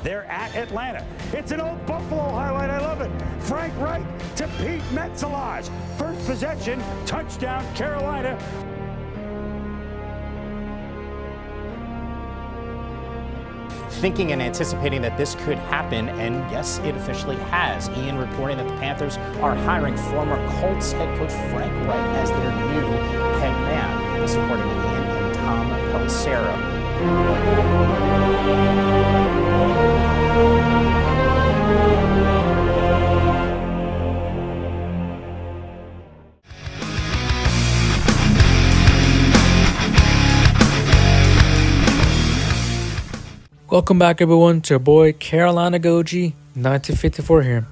They're at Atlanta. It's an old Buffalo highlight. I love it. Frank Reich to Pete Metzelaars. First possession, touchdown, Carolina. Thinking and anticipating that this could happen, and yes, it officially has. Ian reporting that the Panthers are hiring former Colts head coach Frank Reich as their new head man. This according to Ian and Tom Pelissero. Welcome back everyone to your boy Carolina Goji 1954 here.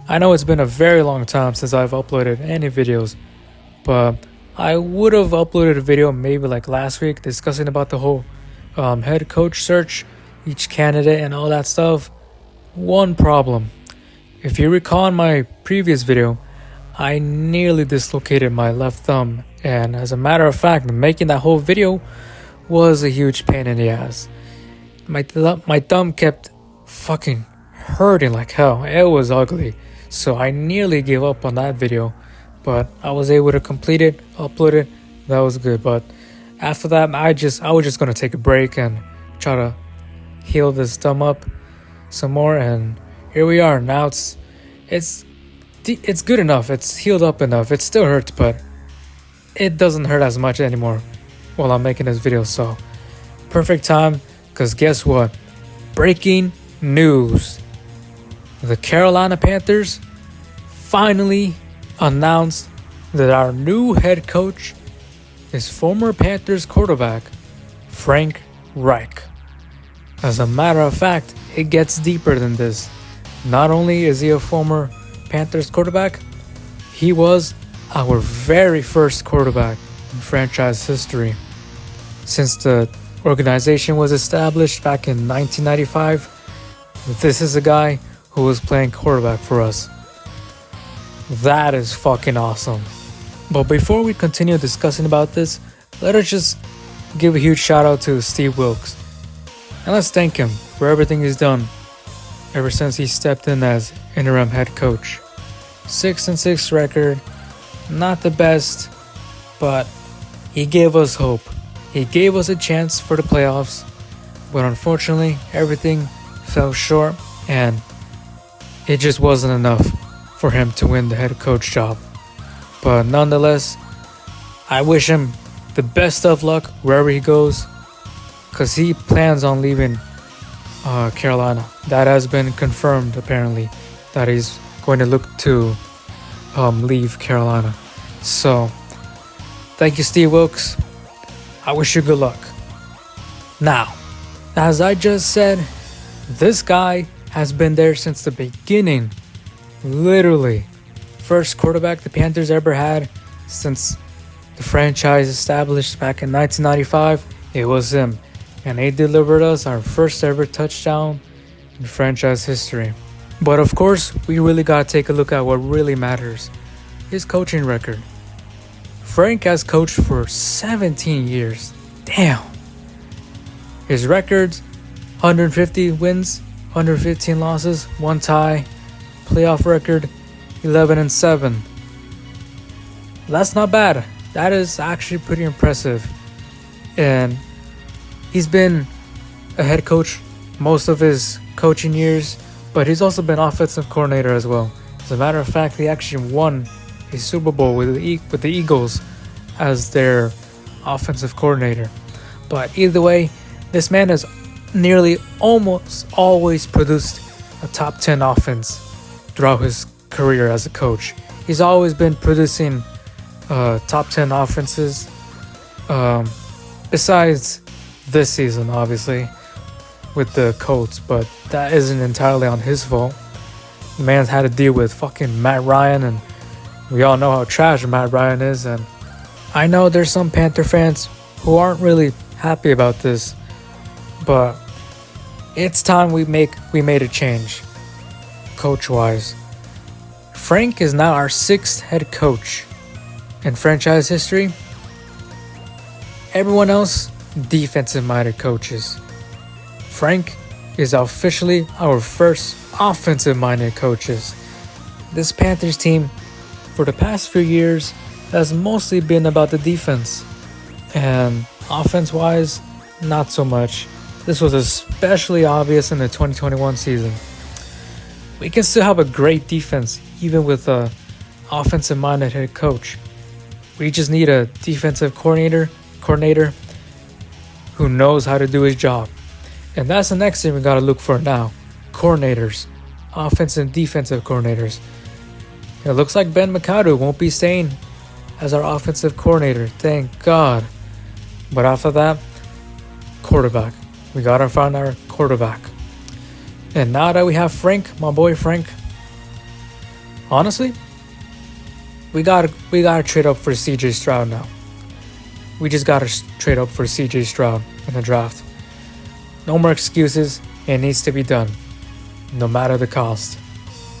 I know it's been a very long time since I've uploaded any videos, but I would have uploaded a video maybe like last week discussing about the whole head coach search, each candidate and all that stuff. One problem. If you recall in my previous video, I nearly dislocated my left thumb, and as a matter of fact, making that whole video was a huge pain in the ass. My thumb kept fucking hurting like hell. It was ugly. So I nearly gave up on that video. But I was able to complete it, upload it. That was good. But after that, I was just going to take a break and try to heal this thumb up some more. And here we are. Now it's good enough. It's healed up enough. It still hurts, but it doesn't hurt as much anymore while I'm making this video. So perfect time. Because guess what? Breaking news. The Carolina Panthers finally announced that our new head coach is former Panthers quarterback Frank Reich. As a matter of fact, it gets deeper than this. Not only is he a former Panthers quarterback, he was our very first quarterback in franchise history. Since the organization was established back in 1995. This is a guy who was playing quarterback for us. That is fucking awesome. But before we continue discussing about this, let us just give a huge shout out to Steve Wilks. And let's thank him for everything he's done ever since he stepped in as interim head coach. 6-6 record, not the best, but he gave us hope. He gave us a chance for the playoffs, but unfortunately, everything fell short, and it just wasn't enough for him to win the head coach job. But nonetheless, I wish him the best of luck wherever he goes, because he plans on leaving Carolina. That has been confirmed, apparently, that he's going to look to leave Carolina. So, thank you, Steve Wilks. I wish you good luck. Now, as I just said, this guy has been there since the beginning. Literally. First quarterback the Panthers ever had since the franchise established back in 1995. It was him. And he delivered us our first ever touchdown in franchise history. But of course, we really gotta take a look at what really matters. His coaching record. Frank has coached for 17 years. Damn. His records, 150 wins, 115 losses, 1 tie. Playoff record, 11-7. That's not bad. That is actually pretty impressive. And he's been a head coach most of his coaching years, but he's also been offensive coordinator as well. As a matter of fact, he actually won a Super Bowl with the Eagles as their offensive coordinator. But either way, this man has nearly almost always produced a top 10 offense throughout his career as a coach. He's always been producing top 10 offenses, besides this season, obviously, with the Colts, but that isn't entirely on his fault. The man's had to deal with fucking Matt Ryan, and we all know how trash Matt Ryan is, and I know there's some Panther fans who aren't really happy about this, but it's time we made a change, coach-wise. Frank is now our 6th head coach in franchise history. Everyone else, defensive-minded coaches. Frank is officially our first offensive-minded coaches. This Panthers team, for the past few years, has mostly been about the defense. And offense-wise, not so much. This was especially obvious in the 2021 season. We can still have a great defense, even with a offensive-minded head coach. We just need a defensive coordinator who knows how to do his job. And that's the next thing we gotta look for now. Coordinators. Offensive and defensive coordinators. It looks like Ben McAdoo won't be staying as our offensive coordinator. Thank God. But after that, quarterback. We gotta find our quarterback. And now that we have Frank, my boy Frank, honestly, we gotta trade up for CJ Stroud now. We just gotta trade up for CJ Stroud in the draft. No more excuses. It needs to be done, no matter the cost.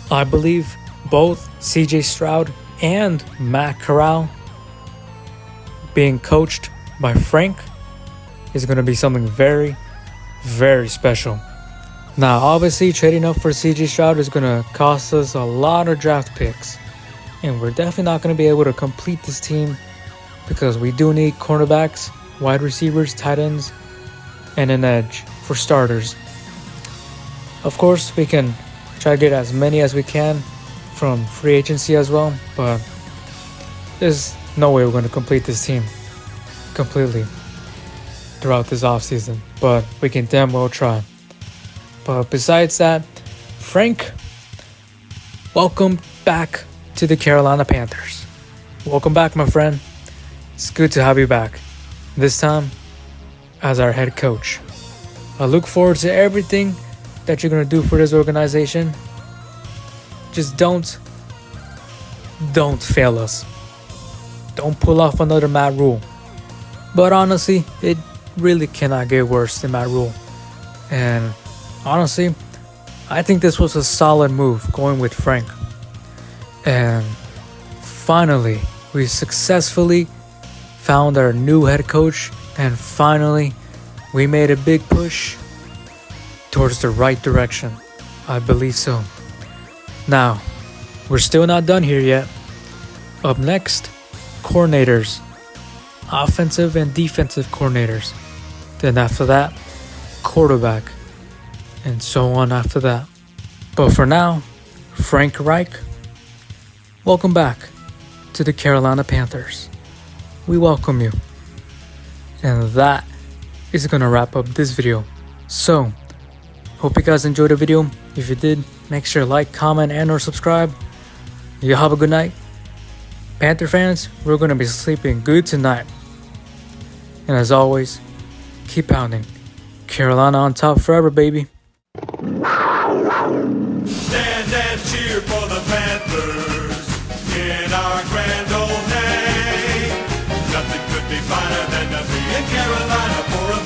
I believe both CJ Stroud and Matt Corral being coached by Frank is going to be something very, very special. Now, obviously, trading up for CJ Stroud is going to cost us a lot of draft picks. And we're definitely not going to be able to complete this team because we do need cornerbacks, wide receivers, tight ends, and an edge for starters. Of course, we can try to get as many as we can from free agency as well, but there's no way we're going to complete this team completely throughout this offseason, but we can damn well try. But besides that, Frank, welcome back to the Carolina Panthers. Welcome back, my friend. It's good to have you back, this time as our head coach. I look forward to everything that you're going to do for this organization. Just don't fail us. Don't pull off another Matt Rule. But honestly, it really cannot get worse than Matt Rule. And honestly, I think this was a solid move going with Frank. And finally, we successfully found our new head coach, and finally, we made a big push towards the right direction. I believe so. Now, we're still not done here yet. Up next, coordinators. Offensive and defensive coordinators. Then after that, quarterback. And so on after that. But for now, Frank Reich, welcome back to the Carolina Panthers. We welcome you. And that is gonna wrap up this video. So, hope you guys enjoyed the video. If you did, make sure to like, comment, and or subscribe. You have a good night. Panther fans, we're gonna be sleeping good tonight. And as always, keep pounding. Carolina on top forever, baby. Stand and cheer for the Panthers in our grand old name. Nothing could be finer than to be in Carolina for a